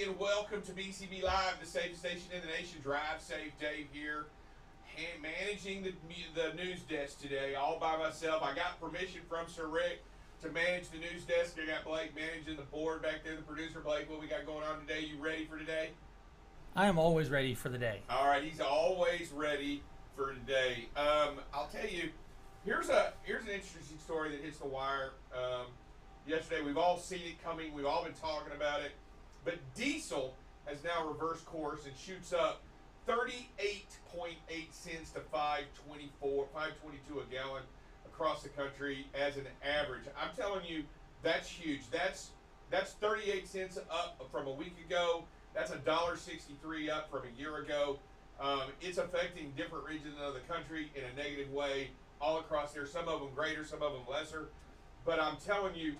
and welcome to BCB Live, the safest station in the nation. Drive safe, Dave here, managing the news desk today, all by myself. I got permission from Sir Rick to manage the news desk. I got Blake managing the board back there, the producer. Blake, what we got going on today? You ready for today? I am always ready for the day. All right, he's always ready for today. I'll tell you, here's an interesting story that hits the wire. Yesterday, we've all seen it coming. We've all been talking about it. But diesel has now reversed course and shoots up 38.8 cents to 5.22 a gallon across the country as an average. I'm telling you, that's huge. That's 38 cents up from a week ago. That's $1.63 up from a year ago. It's affecting different regions of the country in a negative way all across there. Some of them greater, some of them lesser. But I'm telling you,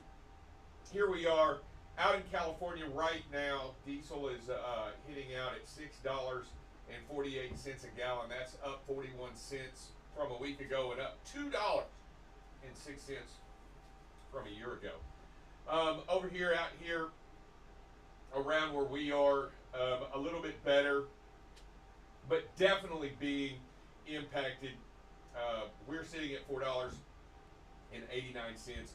here we are out in California right now. Diesel is hitting out at $6.48 a gallon. That's up 41 cents from a week ago and up $2.06 from a year ago. Over here, out here, around where we are, a little bit better, but definitely being impacted. We're sitting at $4.89,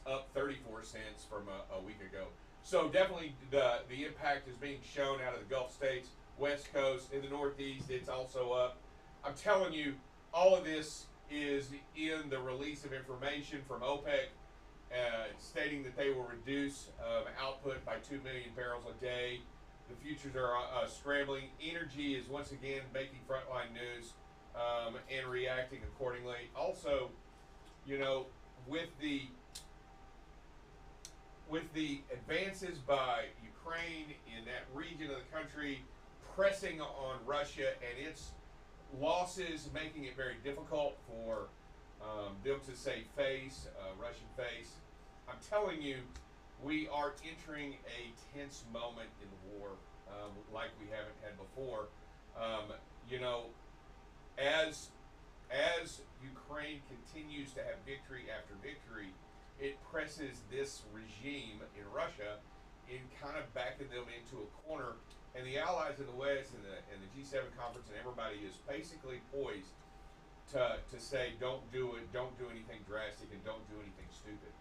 up 34 cents from a week ago. So definitely the impact is being shown out of the Gulf states, West Coast, in the Northeast. It's also up. I'm telling you, all of this is in the release of information from OPEC, stating that they will reduce output by 2 million barrels a day. The futures are scrambling. Energy is once again making frontline news and reacting accordingly. Also, you know, with the advances by Ukraine in that region of the country, pressing on Russia and its losses, making it very difficult for them to save face, Russian face. I'm telling you, we are entering a tense moment in the war like we haven't had before. You know, as Ukraine continues to have victory after victory, it presses this regime in Russia in kind of backing them into a corner, and the allies in the West and the G7 conference and everybody is basically poised to say, don't do it, don't do anything drastic, and don't do anything stupid.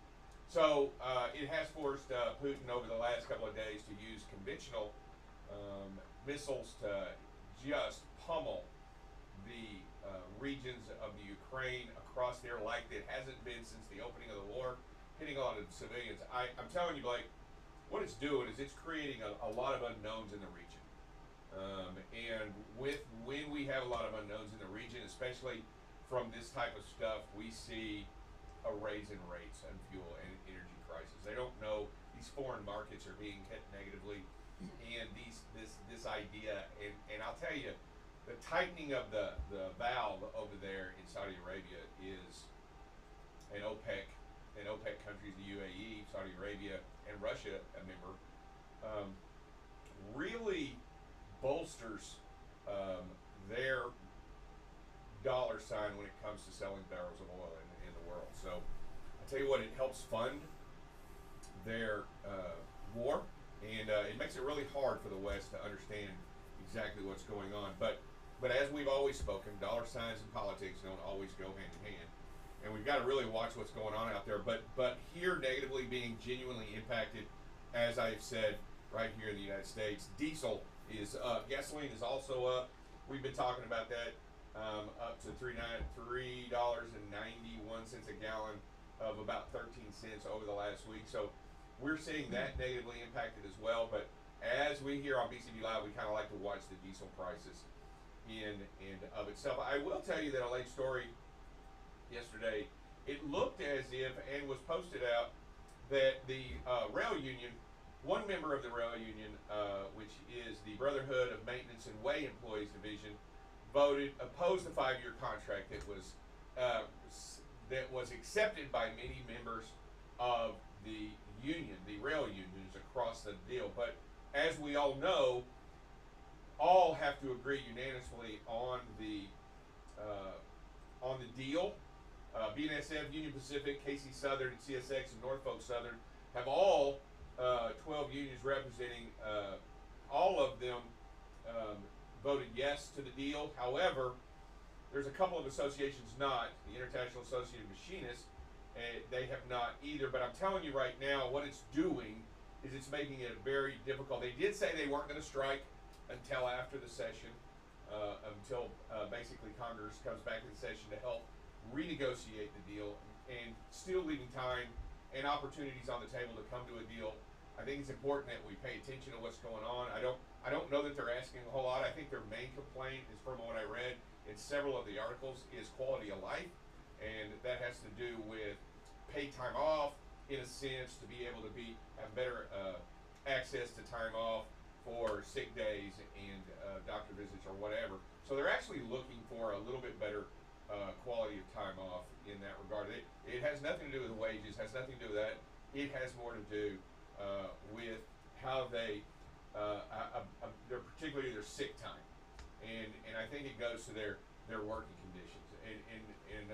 So it has forced Putin over the last couple of days to use conventional missiles to just pummel the regions of the Ukraine across there like it hasn't been since the opening of the war, hitting a lot of civilians. I'm telling you, Blake, what it's doing is it's creating a lot of unknowns in the region. And when we have a lot of unknowns in the region, especially from this type of stuff, we see a raise in rates on fuel and energy prices. They don't know. These foreign markets are being hit negatively, and this idea, and I'll tell you, the tightening of the valve over there in Saudi Arabia is an OPEC countries, the UAE, Saudi Arabia, and Russia, a member, really bolsters their dollar sign when it comes to selling barrels of oil in the world. So I tell you what, it helps fund their war, and it makes it really hard for the West to understand exactly what's going on. But as we've always spoken, dollar signs and politics don't always go hand in hand. And we've got to really watch what's going on out there. But here, negatively being genuinely impacted, as I've said, right here in the United States, diesel is up. Gasoline is also up. We've been talking about that, up to $3.91 a gallon, of about 13 cents over the last week. So we're seeing that negatively impacted as well. But as we here on BCB Live, we kind of like to watch the diesel prices in and of itself. I will tell you that a late story yesterday, it looked as if, and was posted out, that the rail union, one member of the rail union, which is the Brotherhood of Maintenance and Way Employees Division, opposed the 5-year contract that was accepted by many members of the union, the rail unions across the deal. But as we all know, all have to agree unanimously on the deal. BNSF, Union Pacific, KC Southern, CSX, and Norfolk Southern have all 12 unions representing all voted yes to the deal. However, there's a couple of associations not. The International Association of Machinists, they have not either. But I'm telling you right now, what it's doing is it's making it very difficult. They did say they weren't going to strike until after the session, until basically Congress comes back in session to help renegotiate the deal, and still leaving time and opportunities on the table to come to a deal. I think it's important that we pay attention to what's going on. I don't know that they're asking a whole lot. I think their main complaint is, from what I read in several of the articles, is quality of life, and that has to do with paid time off, in a sense, to be able to have better access to time off for sick days and doctor visits or whatever. So they're actually looking for a little bit better quality of time off in that regard. It has nothing to do with wages, has nothing to do with that. It has more to do with how particularly their sick time, and I think it goes to their working conditions, and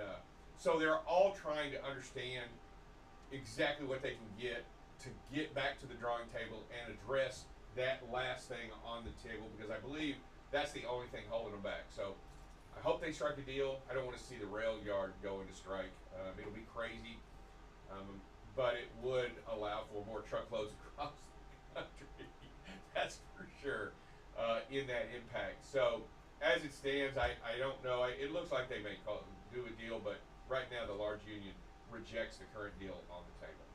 so they're all trying to understand exactly what they can get to get back to the drawing table and address that last thing on the table, because I believe that's the only thing holding them back. So I hope they strike a deal. I don't want to see the rail yard go into strike. It'll be crazy, but it would allow for more truckloads across the country. That's for sure, in that impact. So as it stands, I don't know. It looks like they may do a deal, but right now the large union rejects the current deal on the table.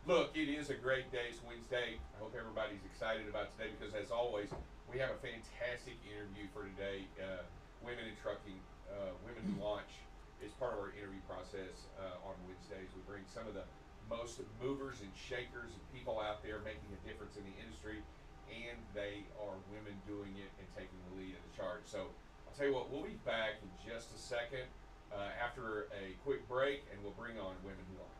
Look, it is a great day. It's Wednesday. I hope everybody's excited about today, because as always, we have a fantastic interview for today. Women in Trucking, Women Who Launch is part of our interview process on Wednesdays. We bring some of the most movers and shakers and people out there making a difference in the industry, and they are women doing it and taking the lead and the charge. So I'll tell you what, we'll be back in just a second after a quick break, and we'll bring on Women Who Launch.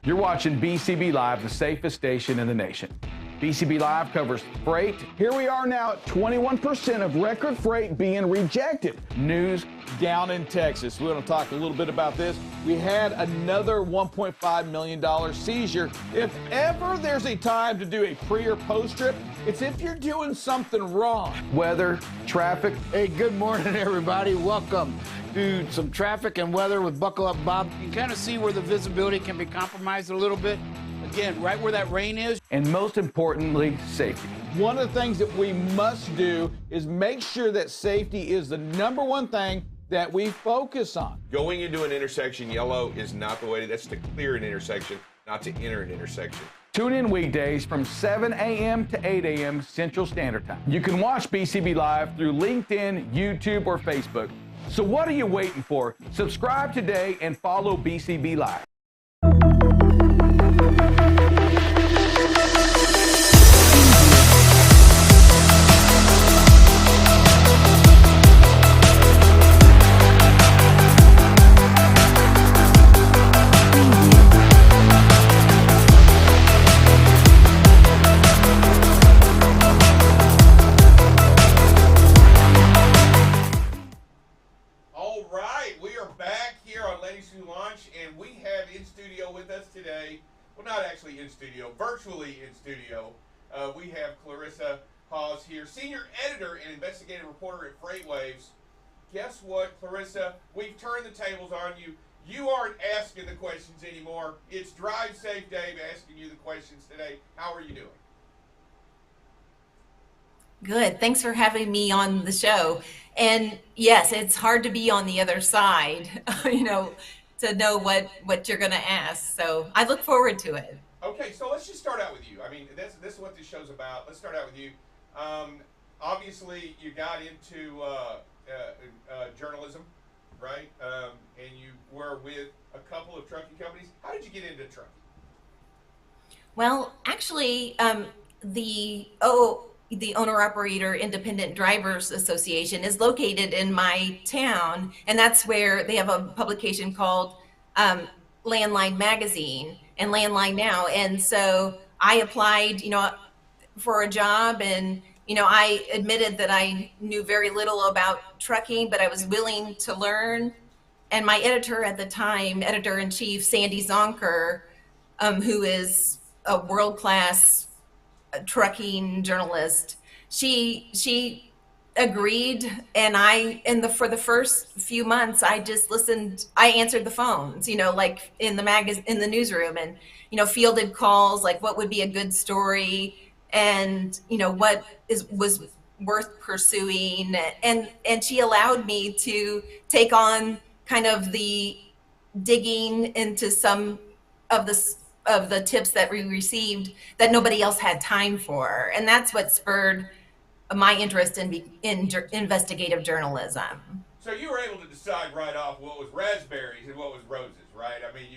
You're watching BCB Live, the safest station in the nation. BCB Live covers freight. Here we are now at 21% of record freight being rejected. News down in Texas. We're going to talk a little bit about this. We had another $1.5 million seizure. If ever there's a time to do a pre or post trip, it's if you're doing something wrong. Weather, traffic. Hey, good morning, everybody. Welcome to some traffic and weather with Buckle Up Bob. You can kind of see where the visibility can be compromised a little bit. Again, right where that rain is. And most importantly, safety. One of the things that we must do is make sure that safety is the number one thing that we focus on. Going into an intersection yellow is not the way. That's to clear an intersection, not to enter an intersection. Tune in weekdays from 7 a.m. to 8 a.m. Central Standard Time. You can watch BCB Live through LinkedIn, YouTube, or Facebook. So what are you waiting for? Subscribe today and follow BCB Live. Virtually in studio, we have Clarissa Hawes here, senior editor and investigative reporter at FreightWaves. Guess what, Clarissa? We've turned the tables on you. You aren't asking the questions anymore. It's Drive Safe Dave asking you the questions today. How are you doing? Good. Thanks for having me on the show. And yes, it's hard to be on the other side, to know what you're going to ask. So I look forward to it. Okay, so let's just start out with you. I mean, this is what this show's about. Let's start out with you. Obviously, you got into journalism, right? And you were with a couple of trucking companies. How did you get into trucking? Well, actually, the Owner-Operator Independent Drivers Association is located in my town, and that's where they have a publication called Landline Magazine and Landline Now. And so I applied, for a job, and, I admitted that I knew very little about trucking, but I was willing to learn. And my editor at the time, editor-in-chief, Sandy Zonker, who is a world-class trucking journalist, she agreed, and for the first few months I just listened. I answered the phones, like in the newsroom, and fielded calls like what would be a good story, and what was worth pursuing. And she allowed me to take on kind of the digging into some of the tips that we received that nobody else had time for, and that's what spurred my interest in investigative journalism. So you were able to decide right off what was raspberries and what was roses, right? I mean,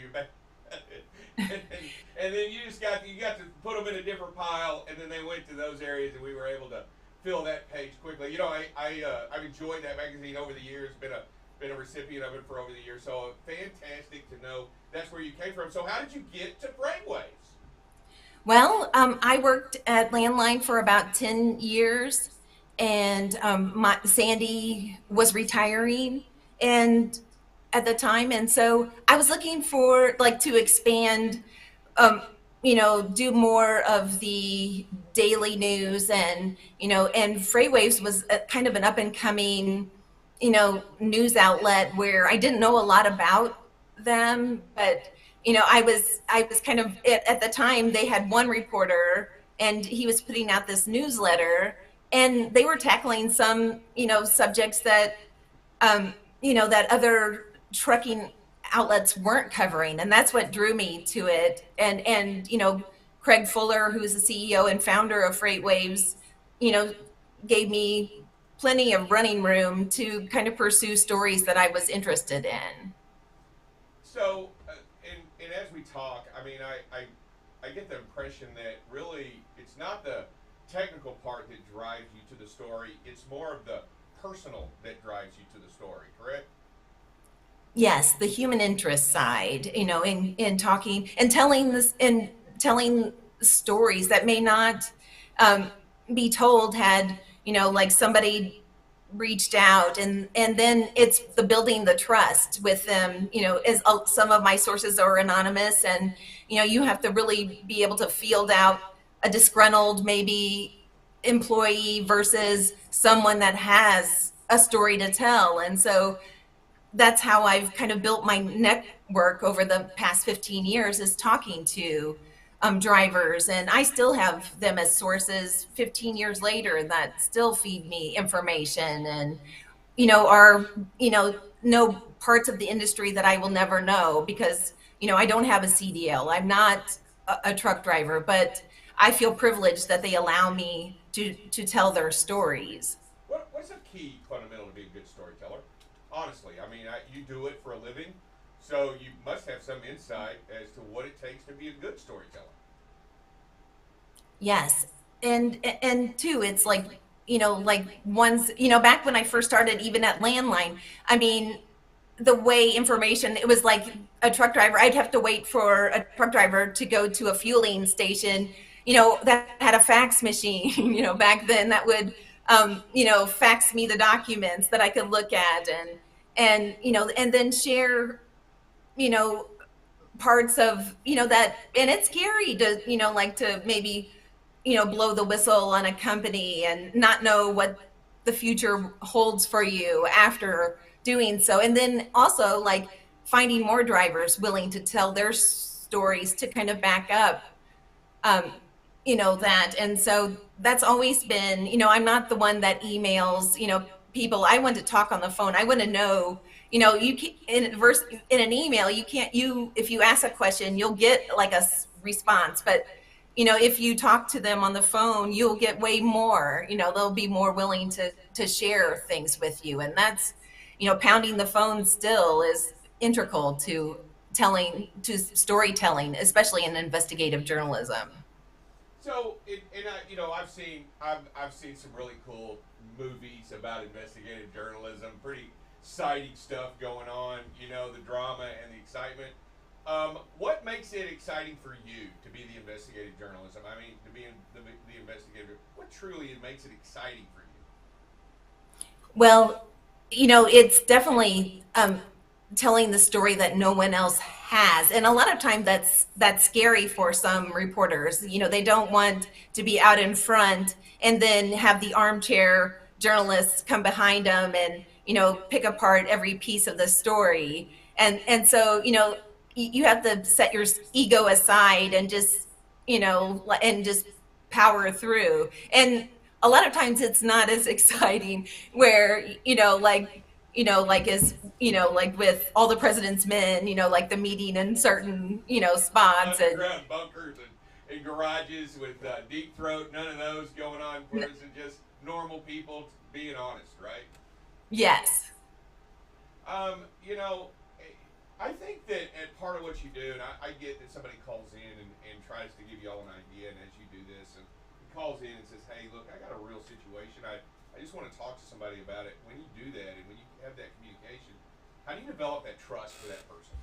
and then you got to put them in a different pile, and then they went to those areas, and we were able to fill that page quickly. I've enjoyed that magazine over the years. Been a recipient of it for over the years. So fantastic to know that's where you came from. So how did you get to Freightways? Well, I worked at Landline for about 10 years, and Sandy was retiring and at the time. And so I was looking for to expand, do more of the daily news, and Freightwaves was kind of an up and coming, news outlet where I didn't know a lot about them, but I was kind of at the time they had one reporter and he was putting out this newsletter, and they were tackling some subjects that that other trucking outlets weren't covering, and that's what drew me to it. And Craig Fuller, who is the CEO and founder of Freightwaves, gave me plenty of running room to kind of pursue stories that I was interested in. So, and as we talk, I mean, I get the impression that really it's not the technical part that drives you to the story, it's more of the personal that drives you to the story, correct? Yes, the human interest side, in talking and telling stories that may not be told had, like somebody reached out, and then it's the building the trust with them, as some of my sources are anonymous, and you have to really be able to field out a disgruntled maybe employee versus someone that has a story to tell. And so that's how I've kind of built my network over the past 15 years, is talking to drivers, and I still have them as sources 15 years later that still feed me information, and are know parts of the industry that I will never know because I don't have a CDL. I'm not a truck driver, but I feel privileged that they allow me to tell their stories. What's a key fundamental to be a good storyteller? Honestly, I mean, you do it for a living, so you must have some insight as to what it takes to be a good storyteller. Yes. And too, it's like, once, back when I first started, even at Landline, I mean, the way information, it was like a truck driver, I'd have to wait for a truck driver to go to a fueling station, that had a fax machine, back then that would, fax me the documents that I could look at, and then share, parts of, that, and it's scary to, to maybe, blow the whistle on a company and not know what the future holds for you after doing so. And then also like finding more drivers willing to tell their stories to kind of back up, that. And so that's always been, I'm not the one that emails, people. I want to talk on the phone. I want to know, you can, in an email, you can't, if you ask a question, you'll get like a response, but if you talk to them on the phone, you'll get way more, they'll be more willing to share things with you. And that's, pounding the phone still is integral to storytelling, especially in investigative journalism. So, I've seen some really cool movies about investigative journalism, pretty exciting stuff going on, the drama and the excitement. What makes it exciting for you to be the investigative journalism? I mean, to be in the investigative, what truly makes it exciting for you? Well, it's definitely telling the story that no one else has, and a lot of time that's scary for some reporters. They don't want to be out in front and then have the armchair journalists come behind them and, pick apart every piece of the story. And so, you have to set your ego aside and just, and just power through. And a lot of times it's not as exciting where, like as, like with All the President's Men, like the meeting in certain, spots. And Underground bunkers and garages with deep throat, none of those going on. Whereas it's just normal people being honest, right? yes. I think that part of what you do, and I get that somebody calls in and tries to give you all an idea, and as you do this, and he calls in and says, hey, look, I got a real situation. I just want to talk to somebody about it. When you do that and when you have that communication, how do you develop that trust for that person?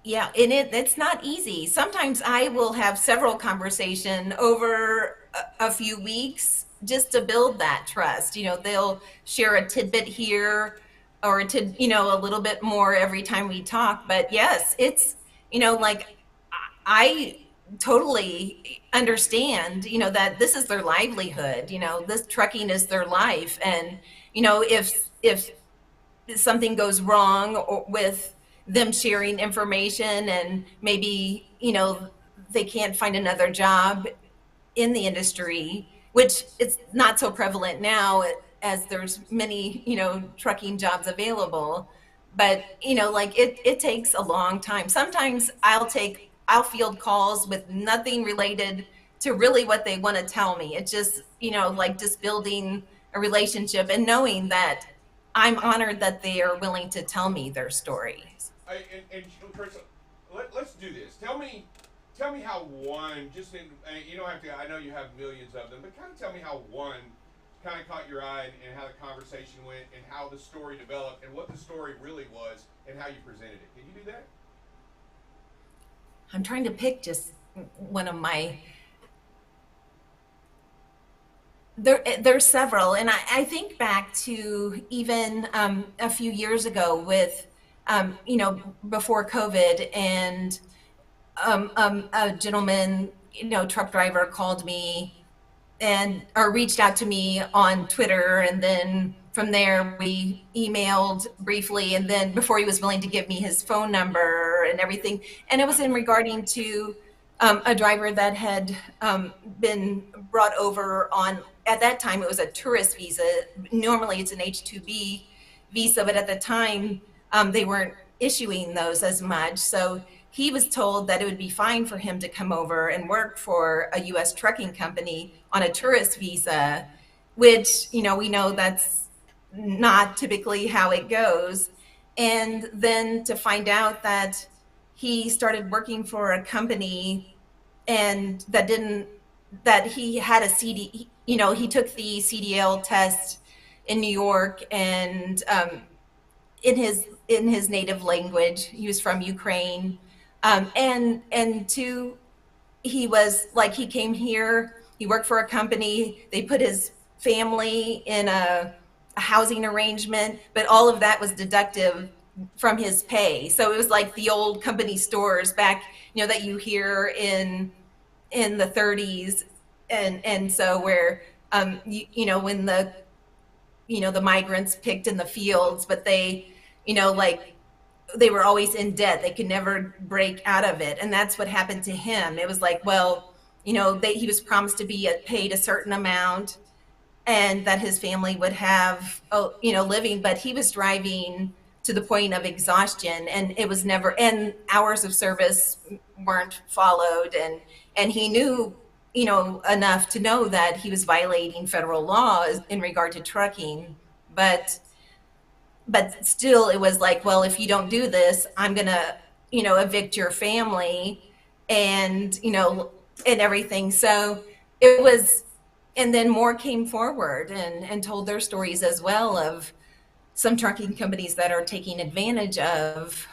Yeah, and it's not easy. Sometimes I will have several conversation over a few weeks just to build that trust. They'll share a tidbit here or a little bit more every time we talk. But yes, it's, like I totally understand, that this is their livelihood. This trucking is their life. And, if something goes wrong or with them sharing information and maybe, they can't find another job in the industry, which is not so prevalent now as there's many, trucking jobs available. But, like it takes a long time. Sometimes I'll field calls with nothing related to really what they want to tell me. It's just, like just building a relationship and knowing that I'm honored that they are willing to tell me their stories. And Chris, let's do this. Tell me how one, just in, you don't have to, I know you have millions of them, but kind of tell me how one kind of caught your eye and how the conversation went and how the story developed and what the story really was and how you presented it. Can you do that? I'm trying to pick just one of my. There's several, and I think back to even a few years ago with, before COVID, and a gentleman, truck driver called me or reached out to me on Twitter, and then from there we emailed briefly, and then before he was willing to give me his phone number and everything, and it was in regarding to a driver that had been brought over on, at that time it was a tourist visa. Normally it's an H-2B visa, but at the time they weren't issuing those as much. So he was told that it would be fine for him to come over and work for a U.S. trucking company on a tourist visa, which, we know that's not typically how it goes. And then to find out that he started working for a company and that he had a he took the CDL test in New York, and in his native language. He was from Ukraine. And two, he came here, he worked for a company, they put his family in a housing arrangement, but all of that was deductive from his pay. So it was like the old company stores back, that you hear in the 30s. And so where, when the migrants picked in the fields, but they, they were always in debt. They could never break out of it. And that's what happened to him. It was like, well, he was promised to be paid a certain amount and that his family would have, living, but he was driving to the point of exhaustion, and it was never, and hours of service weren't followed. And he knew, enough to know that he was violating federal laws in regard to trucking. But still, it was like, well, if you don't do this, I'm going to, evict your family and, and everything. So it was, and then more came forward and told their stories as well of some trucking companies that are taking advantage of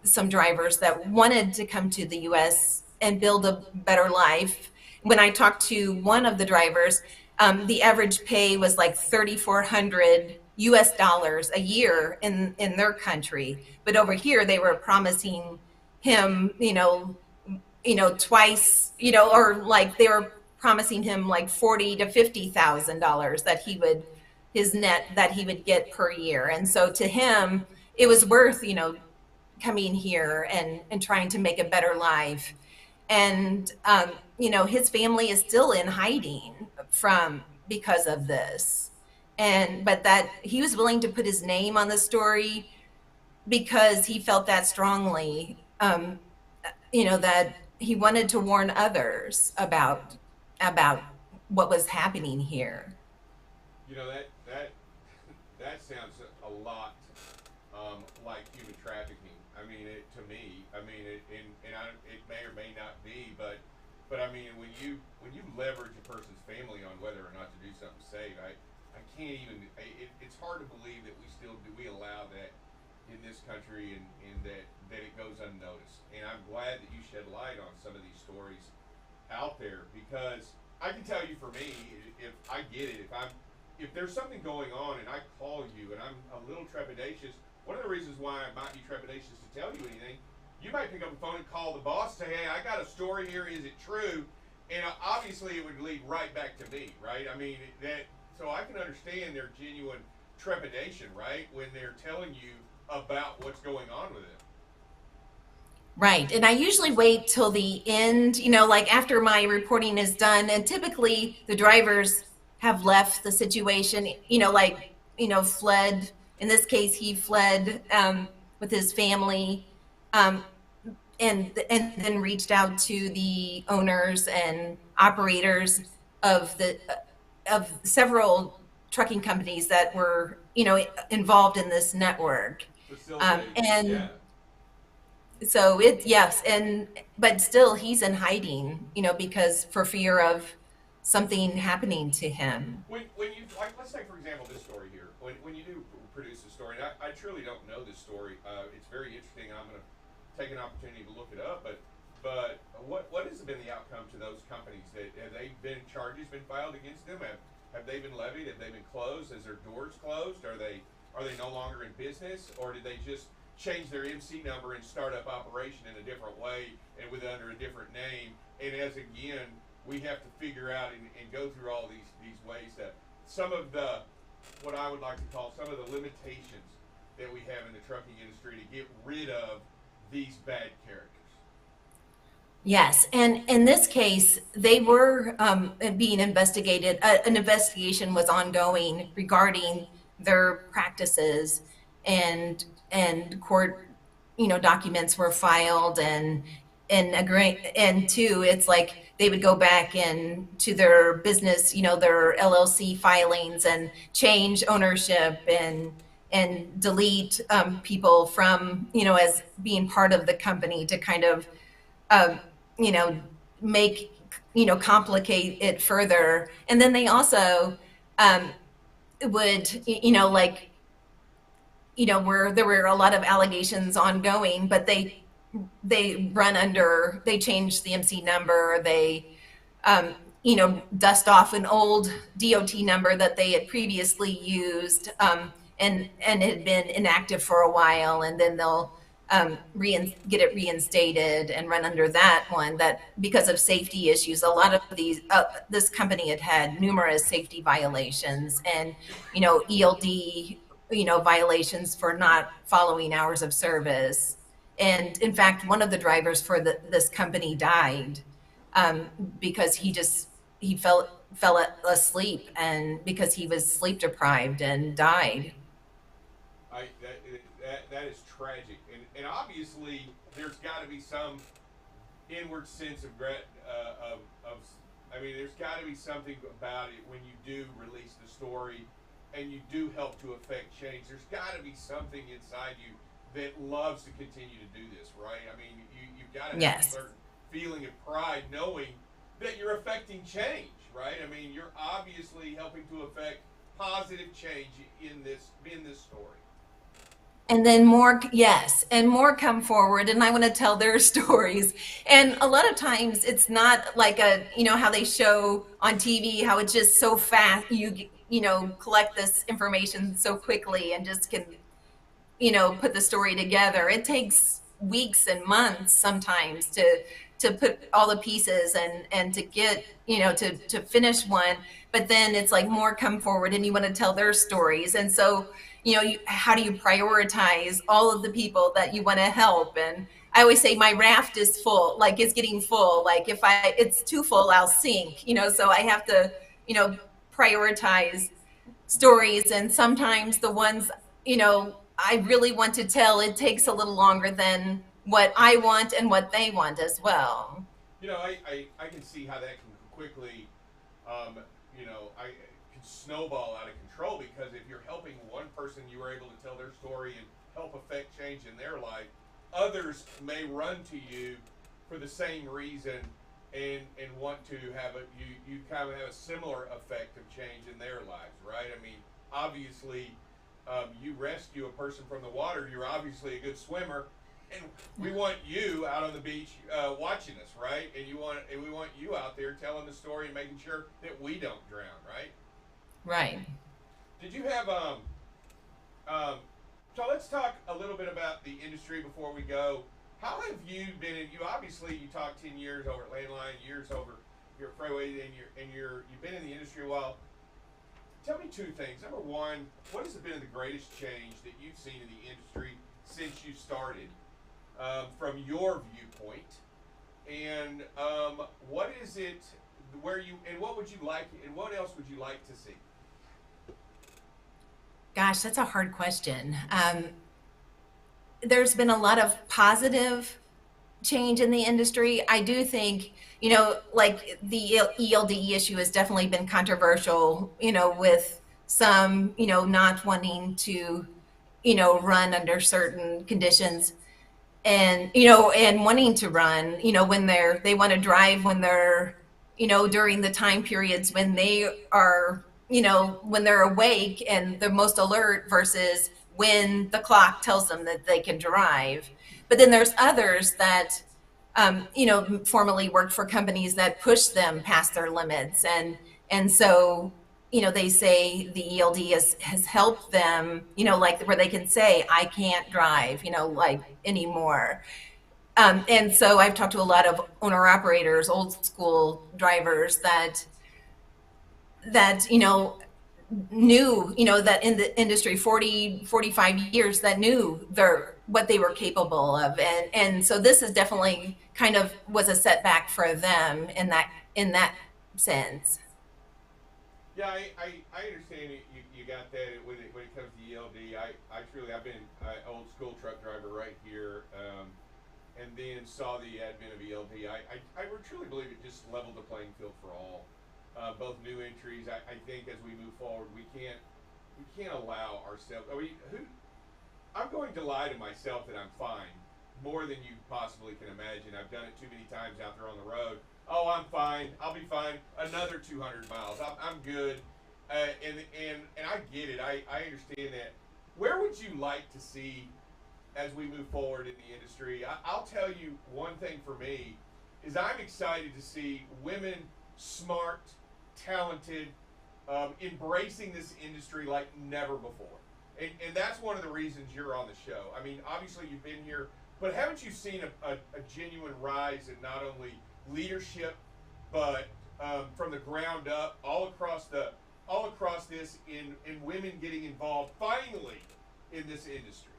some drivers that wanted to come to the U.S. and build a better life. When I talked to one of the drivers, the average pay was like $3,400 US dollars a year in their country. But over here, they were promising him, twice, or like they were promising him like $40,000 to $50,000 that his net that he would get per year. And so to him, it was worth, coming here and trying to make a better life. And, his family is still in hiding because of this. But that he was willing to put his name on the story because he felt that strongly, that he wanted to warn others about what was happening here. That sounds a lot like human trafficking. To me, it may or may not be, but I mean, when you leverage a person's family on whether or not to do something safe, I can't even. It's hard to believe that we allow that in this country, and that it goes unnoticed. And I'm glad that you shed light on some of these stories out there, because I can tell you, for me, if I get it, if there's something going on and I call you and I'm a little trepidatious, one of the reasons why I might be trepidatious to tell you anything, you might pick up the phone and call the boss, say, hey, I got a story here, is it true? And obviously it would lead right back to me, right? So I can understand their genuine trepidation, right, when they're telling you about what's going on with it. Right. And I usually wait till the end, like after my reporting is done, and typically the drivers have left the situation, fled. In this case, he fled with his family, and then reached out to the owners and operators of several trucking companies that were, involved in this network. Yeah. So but still he's in hiding, because for fear of something happening to him. When you, like, let's say, for example, this story here, when you do produce a story, and I truly don't know this story, it's very interesting, and I'm going to take an opportunity to look it up, but what has been the outcome to those companies? Have they been charges been filed against them? Have they been levied? Have they been closed? Is their doors closed? Are they no longer in business, or did they just change their MC number and start up operation in a different way and under a different name? And as again, we have to figure out and go through all these ways that some of what I would like to call some of the limitations that we have in the trucking industry to get rid of these bad characters. Yes, and in this case, they were being investigated. An investigation was ongoing regarding their practices, and court, documents were filed, and two, it's like they would go back into their business, their LLC filings, and change ownership and delete people from, as being part of the company to kind of, make, complicate it further. And then they also would, where there were a lot of allegations ongoing, but they changed the MC number. They, dust off an old DOT number that they had previously used, and had been inactive for a while, and then they'll get it reinstated and run under that one. That because of safety issues, a lot of this company had numerous safety violations, and ELD violations for not following hours of service. And in fact, one of the drivers for this company died because he fell asleep, and because he was sleep deprived and died. That is tragic, and obviously there's got to be some inward sense of there's got to be something about it when you do release the story and you do help to affect change. There's got to be something inside you that loves to continue to do this, right? You've got to have a certain feeling of pride knowing that you're affecting change, right? You're obviously helping to affect positive change in this story. And then more come forward, and I want to tell their stories. And a lot of times it's not like how they show on TV, how it's just so fast. You collect this information so quickly and just can, put the story together. It takes weeks and months sometimes to to put all the pieces and to get, to finish one, but then it's like more come forward and you want to tell their stories. And so, how do you prioritize all of the people that you want to help? And I always say my raft is full, like it's getting full. Like if it's too full, I'll sink, so I have to, prioritize stories. And sometimes the ones, I really want to tell, it takes a little longer than what I want and what they want as well. I can see how that can quickly, I can snowball out of control, because if you're helping one person, you are able to tell their story and help affect change in their life. Others may run to you for the same reason and want to have you kind of have a similar effect of change in their lives, right? I mean, obviously, you rescue a person from the water, you're obviously a good swimmer, and we want you out on the beach watching us, right? And we want you out there telling the story and making sure that we don't drown, right? Right. Did you have so let's talk a little bit about the industry before we go. How have you been you talked 10 years over at Landline, years over your Freeway, and you've been in the industry a while. Tell me two things. Number one, what has been the greatest change that you've seen in the industry since you started, from your viewpoint? And what is it and what would you like, and what else would you like to see? Gosh, that's a hard question. There's been a lot of positive change in the industry. I do think, like the ELD issue has definitely been controversial, with some, not wanting to, run under certain conditions, and, and wanting to run, when they want to drive when they're, during the time periods when they are, when they're awake and they're most alert versus when the clock tells them that they can drive. But then there's others that, formerly worked for companies that push them past their limits. And so, they say the ELD has helped them, like where they can say, I can't drive, like anymore. And so I've talked to a lot of owner operators, old school drivers that knew, that in the industry 45 years, that knew what they were capable of. And so this is definitely kind of was a setback for them in that sense. Yeah, I understand you got that when it comes to ELD. I've been an old school truck driver right here, and then saw the advent of ELD. I truly believe it just leveled the playing field for all. Both new entries. I think as we move forward, we can't allow ourselves. I'm going to lie to myself that I'm fine, more than you possibly can imagine. I've done it too many times out there on the road. Oh, I'm fine. I'll be fine. Another 200 miles. I'm good. And I get it. I understand that. Where would you like to see as we move forward in the industry? I'll tell you one thing for me is I'm excited to see women, smart, talented, embracing this industry like never before. And that's one of the reasons you're on the show. I mean, obviously you've been here, but haven't you seen a genuine rise in not only leadership, but from the ground up, all across this, in women getting involved finally in this industry?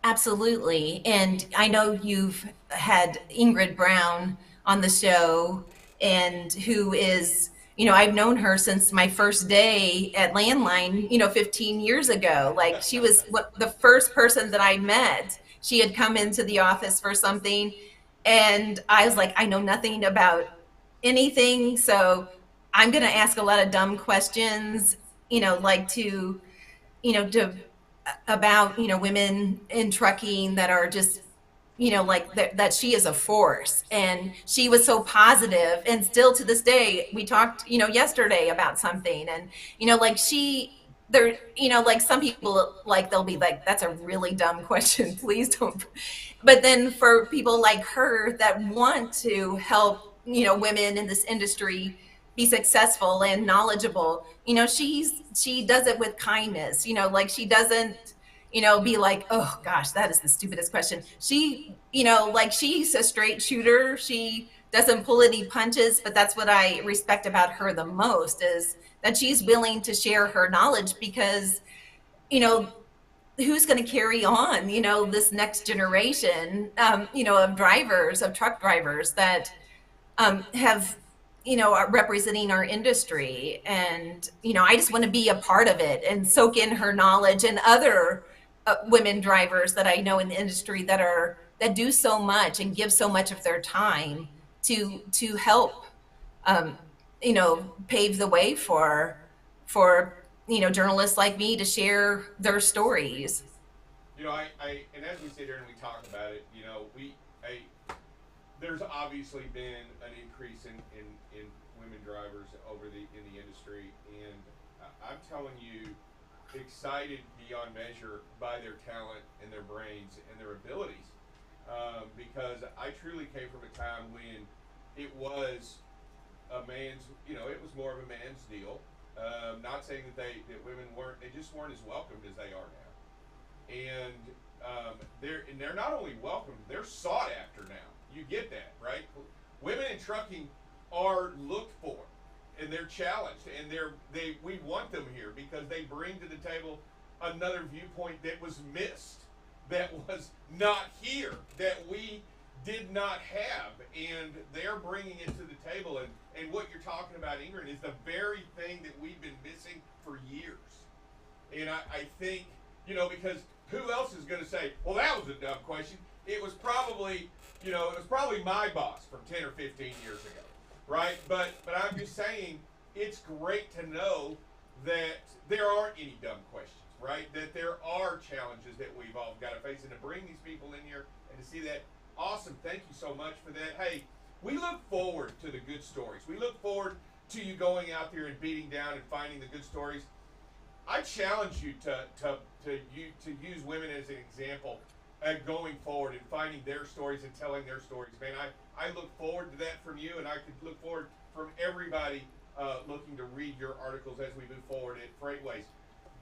Absolutely. And I know you've had Ingrid Brown on the show, and who is, I've known her since my first day at Landline, 15 years ago. Like, she was the first person that I met. She had come into the office for something, and I was like, I know nothing about anything, so I'm going to ask a lot of dumb questions, about, women in trucking that are just, that she is a force. And she was so positive, and still to this day, we talked, yesterday about something, and, some people, they'll be like, that's a really dumb question, please don't. But then for people like her that want to help, women in this industry be successful and knowledgeable, she does it with kindness, she doesn't, be like, oh gosh, that is the stupidest question. She, like she's a straight shooter. She doesn't pull any punches, but that's what I respect about her the most is that she's willing to share her knowledge because, who's going to carry on, this next generation, of drivers, of truck drivers that have, are representing our industry. And, I just want to be a part of it and soak in her knowledge and other women drivers that I know in the industry that do so much and give so much of their time to help, pave the way for, journalists like me to share their stories. And as we sit here and we talk about it, there's obviously been an increase in women drivers in the industry, and I'm telling you, excited beyond measure by their talent and their brains and their abilities, because I truly came from a time when it was a man's, it was more of a man's deal. Not saying that women they just weren't as welcomed as they are now, and they're not only welcomed, they're sought after now. You get that, right? Women in trucking are looked for, and they're challenged, and we want them here because they bring to the table another viewpoint that was missed, that was not here, that we did not have, and they're bringing it to the table. And what you're talking about, Ingrid, is the very thing that we've been missing for years. And I think, because who else is going to say, well, that was a dumb question? It was probably my boss from 10 or 15 years ago, right? But I'm just saying, it's great to know that there aren't any dumb questions, right? That there are challenges that we've all got to face, and to bring these people in here and to see that, awesome. Thank you so much for that. Hey, we look forward to the good stories. We look forward to you going out there and beating down and finding the good stories. I challenge you to use women as an example going forward and finding their stories and telling their stories. Man, I look forward to that from you, and I could look forward from everybody looking to read your articles as we move forward at Freightways.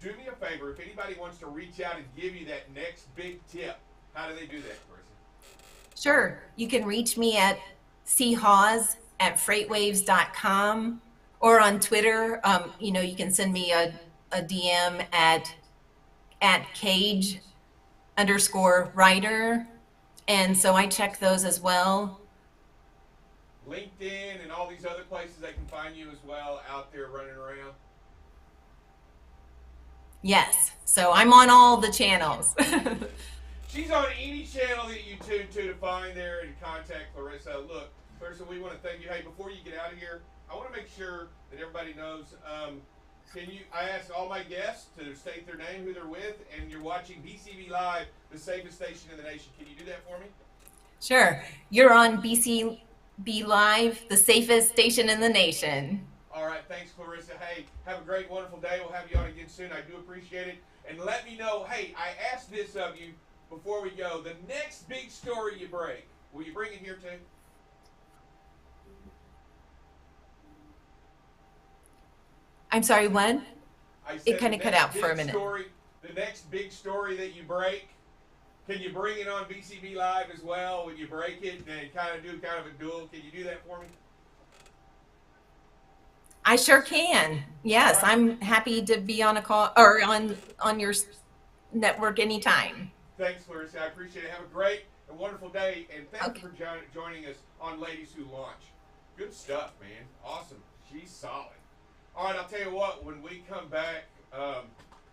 Do me a favor, if anybody wants to reach out and give you that next big tip, how do they do that, Carissa? Sure. You can reach me at chaws@freightwaves.com, or on Twitter. You can send me a DM at cage_writer. And so I check those as well. LinkedIn and all these other places they can find you as well out there running around. Yes. So I'm on all the channels. She's on any channel that you tune to find there and contact Clarissa. Look, Clarissa, we want to thank you. Hey, before you get out of here, I want to make sure that everybody knows, I ask all my guests to state their name, who they're with, and you're watching BCB Live, the safest station in the nation. Can you do that for me? Sure. You're on BCB Live, the safest station in the nation. All right. Thanks, Clarissa. Hey, have a great, wonderful day. We'll have you on again soon. I do appreciate it. And let me know, hey, I asked this of you before we go. The next big story you break, will you bring it here too? I'm sorry, what? It kind of the cut next out for a big minute. The next big story that you break, can you bring it on BCB Live as well when you break it and kind of a duel? Can you do that for me? I sure can. Yes, right. I'm happy to be on a call or on your network anytime. Thanks, Clarissa. I appreciate it. Have a great and wonderful day, and thank you for joining us on Ladies Who Launch. Good stuff, man. Awesome. She's solid. All right, I'll tell you what, when we come back,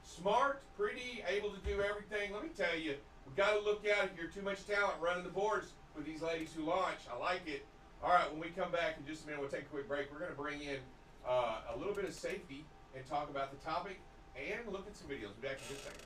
smart, pretty, able to do everything. Let me tell you, we've got to look out if you're too much talent running the boards with these Ladies Who Launch. I like it. All right, when we come back in just a minute, we'll take a quick break. We're going to bring in a little bit of safety and talk about the topic and look at some videos. We'll be back in just a second.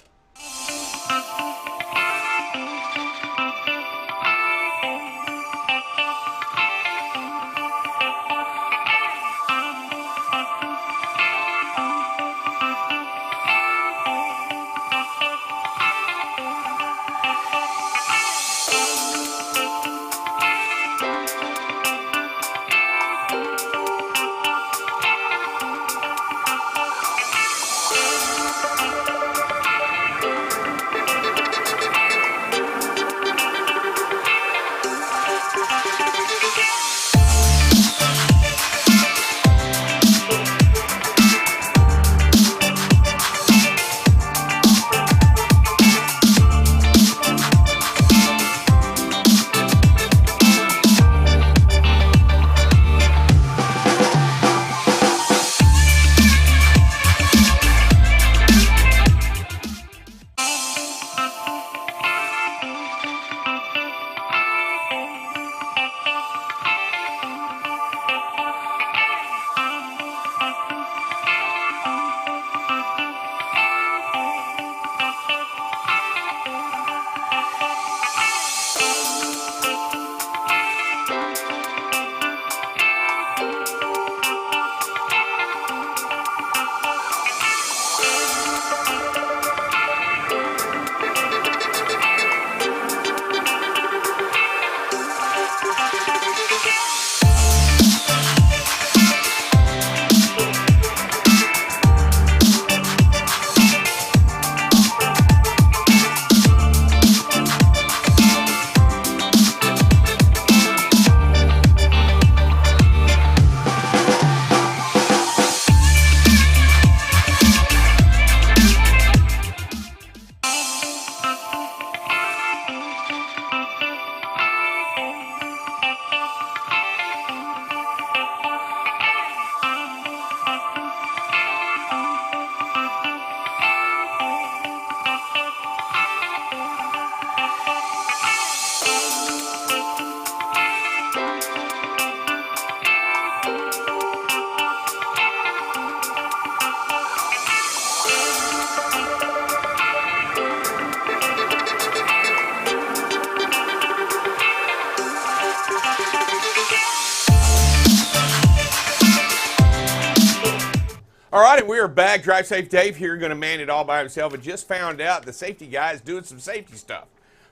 All right, and we are back. Drive Safe Dave here, going to man it all by himself, and just found out the safety guy is doing some safety stuff.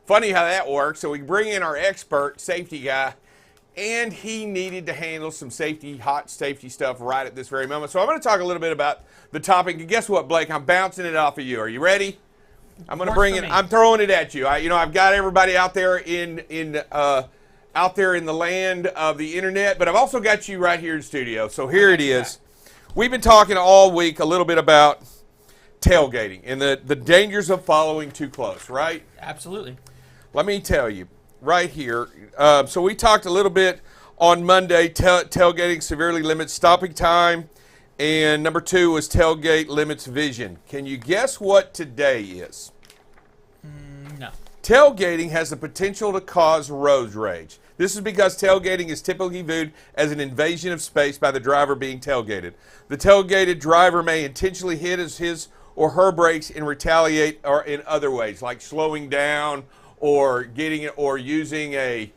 Funny how that works. So we bring in our expert safety guy, and he needed to handle some hot safety stuff right at this very moment. So I'm going to talk a little bit about the topic. And guess what, Blake? I'm bouncing it off of you. Are you ready? I'm going to bring it. I'm throwing it at you. I've got everybody out there out there in the land of the internet, but I've also got you right here in studio. So here it is. We've been talking all week a little bit about tailgating and the dangers of following too close, right? Absolutely. Let me tell you right here. So we talked a little bit on Monday, tailgating severely limits stopping time, and number 2 was tailgate limits vision. Can you guess what today is? No. Tailgating has the potential to cause road rage. This is because tailgating is typically viewed as an invasion of space by the driver being tailgated. The tailgated driver may intentionally hit his or her brakes and retaliate or in other ways, like slowing down or using a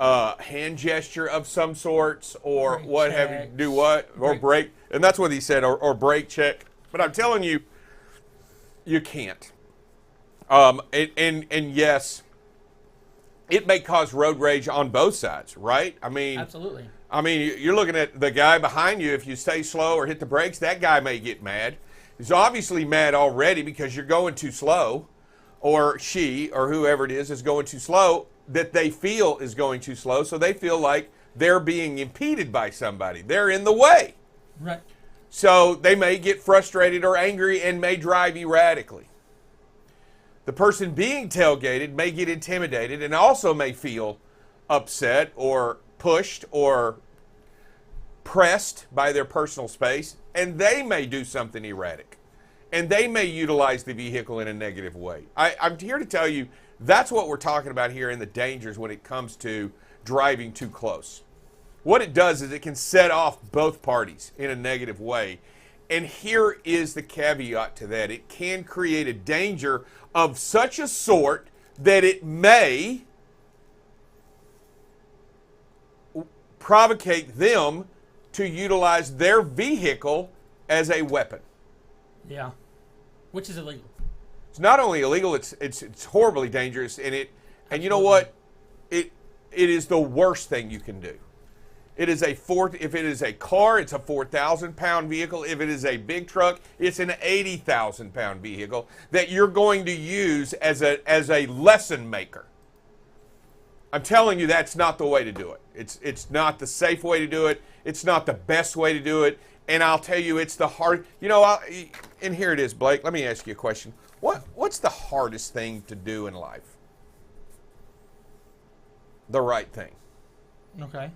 hand gesture of some sorts, or brake what checks. have you do what or brake, and that's what he said, or brake check. But I'm telling you, you can't. And yes, it may cause road rage on both sides, right? Absolutely. You're looking at the guy behind you. If you stay slow or hit the brakes, that guy may get mad. He's obviously mad already because you're going too slow, or she or whoever it is going too slow, that they feel is going too slow, so they feel like they're being impeded by somebody. They're in the way. Right. So they may get frustrated or angry and may drive erratically. The person being tailgated may get intimidated and also may feel upset or pushed or pressed by their personal space, and they may do something erratic. And they may utilize the vehicle in a negative way. I'm here to tell you that's what we're talking about here in the dangers when it comes to driving too close. What it does is it can set off both parties in a negative way. And here is the caveat to that. It can create a danger of such a sort that it may provocate them to utilize their vehicle as a weapon. Yeah. Which is illegal. It's not only illegal, it's horribly dangerous, and you know what? It is the worst thing you can do. If it is a car, it's a 4,000-pound vehicle. If it is a big truck, it's an 80,000-pound vehicle that you're going to use as a lesson maker. I'm telling you, that's not the way to do it. It's not the safe way to do it. It's not the best way to do it. And I'll tell you, it's the hard. And here it is, Blake. Let me ask you a question. What's the hardest thing to do in life? The right thing. Okay.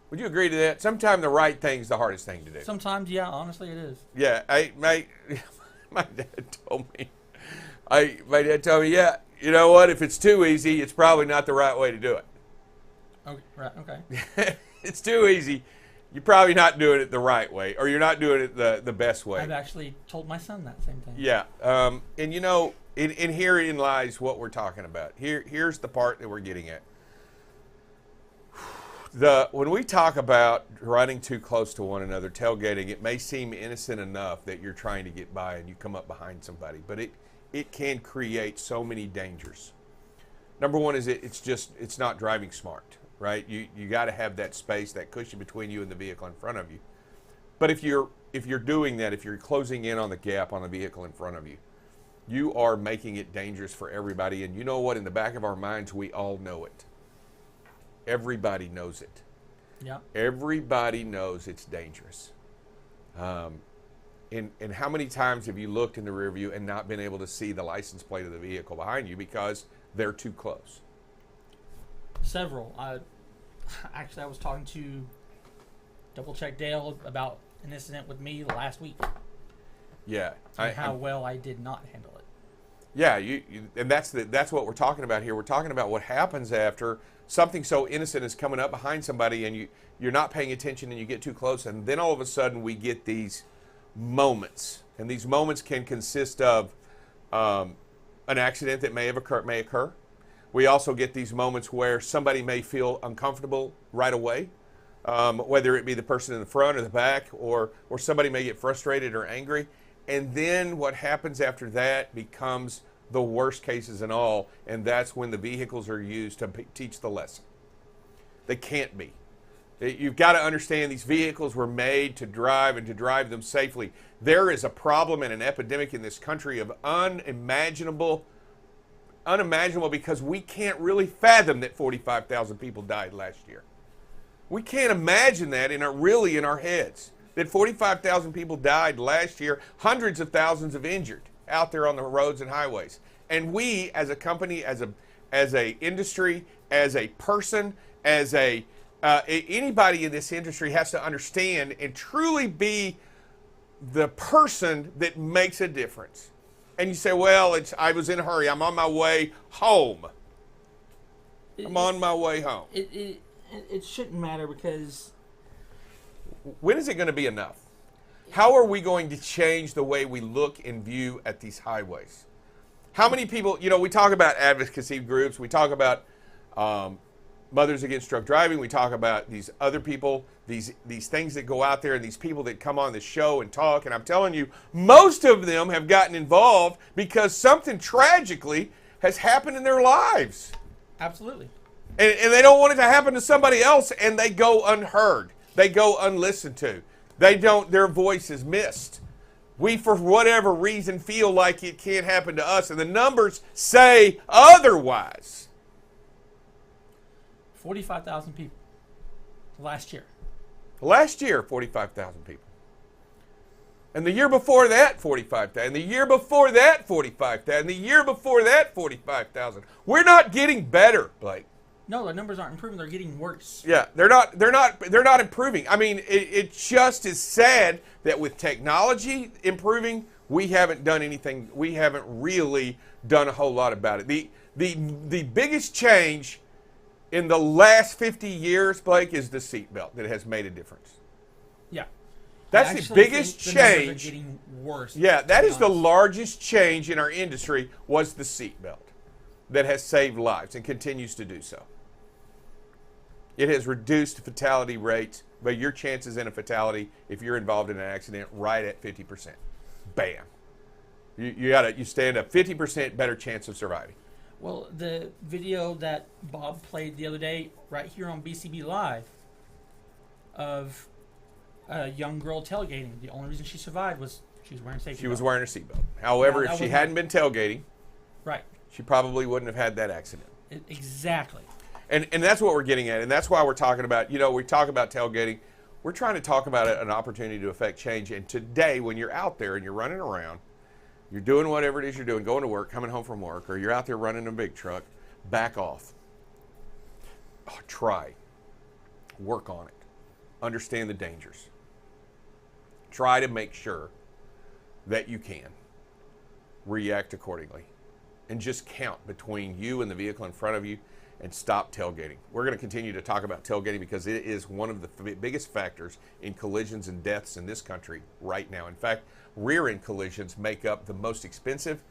Would you agree to that? Sometimes the right thing is the hardest thing to do. Sometimes, yeah, honestly it is. Yeah, my dad told me. Yeah, you know what? If it's too easy, it's probably not the right way to do it. Okay, right, okay. It's too easy. You're probably not doing it the right way, or you're not doing it the best way. I've actually told my son that same thing. Yeah, and herein lies what we're talking about. Here's the part that we're getting at. When we talk about running too close to one another, tailgating, it may seem innocent enough that you're trying to get by and you come up behind somebody, but it can create so many dangers. Number one is it's not driving smart, right? You got to have that space, that cushion between you and the vehicle in front of you. But if you're doing that, if you're closing in on the gap on the vehicle in front of you, you are making it dangerous for everybody. And you know what? In the back of our minds, we all know it. Everybody knows it. Yeah. Everybody knows it's dangerous. And how many times have you looked in the rear view and not been able to see the license plate of the vehicle behind you because they're too close? Several. Actually, I was talking to Double Check Dale about an incident with me last week. Yeah. And how well I did not handle it. Yeah, and that's what we're talking about here. We're talking about what happens after something so innocent is coming up behind somebody and you're not paying attention and you get too close, and then all of a sudden we get these moments. And these moments can consist of an accident that may occur. We also get these moments where somebody may feel uncomfortable right away. whether it be the person in the front or the back, or somebody may get frustrated or angry. And then what happens after that becomes the worst cases in all, and that's when the vehicles are used to teach the lesson. They can't be. You've got to understand these vehicles were made to drive and to drive them safely. There is a problem and an epidemic in this country of unimaginable because we can't really fathom that 45,000 people died last year. We can't imagine that in our heads, that 45,000 people died last year, hundreds of thousands of injured out there on the roads and highways. And we as a company, as a industry, as a person, as anybody in this industry has to understand and truly be the person that makes a difference. And you say, well, I was in a hurry. I'm on my way home. On my way home. It shouldn't matter because... When is it going to be enough? How are we going to change the way we look and view at these highways? How many people, we talk about advocacy groups. We talk about Mothers Against Drunk Driving. We talk about these other people, these things that go out there, and these people that come on the show and talk. And I'm telling you, most of them have gotten involved because something tragically has happened in their lives. Absolutely. And they don't want it to happen to somebody else, and they go unheard. They go unlistened to. Their voice is missed. We, for whatever reason, feel like it can't happen to us, and the numbers say otherwise. 45,000 people last year. Last year, 45,000 people. And the year before that, 45,000. And the year before that, 45,000. And the year before that, 45,000. We're not getting better, Blake. No, the numbers aren't improving. They're getting worse. Yeah, they're not improving. I mean, it just is sad that with technology improving, we haven't done anything. We haven't really done a whole lot about it. The biggest change in the last 50 years, Blake, is the seatbelt that has made a difference. Yeah. That's the biggest the change. numbers are getting worse. Yeah, that is the largest change in our industry was the seatbelt that has saved lives and continues to do so. It has reduced fatality rates, but your chances in a fatality, if you're involved in an accident, right at 50%. Bam. You stand a 50% better chance of surviving. Well, the video that Bob played the other day, right here on BCB Live, of a young girl tailgating. The only reason she survived was she was wearing a safety belt. She was wearing a seatbelt. However, if she hadn't been tailgating, right, she probably wouldn't have had that accident. Exactly. And that's what we're getting at, and that's why we're talking about, we talk about tailgating. We're trying to talk about an opportunity to affect change. And today, when you're out there and you're running around, you're doing whatever it is you're doing, going to work, coming home from work, or you're out there running a big truck, back off. Try. Work on it. Understand the dangers. Try to make sure that you can react accordingly. And just count between you and the vehicle in front of you and stop tailgating. We're going to continue to talk about tailgating because it is one of the biggest factors in collisions and deaths in this country right now. In fact, rear-end collisions make up the most expensive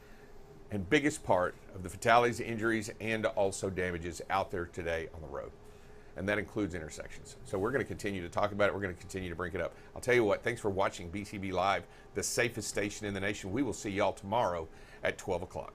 and biggest part of the fatalities, injuries, and also damages out there today on the road. And that includes intersections. So we're going to continue to talk about it. We're going to continue to bring it up. I'll tell you what, thanks for watching BCB Live, the safest station in the nation. We will see y'all tomorrow at 12 o'clock.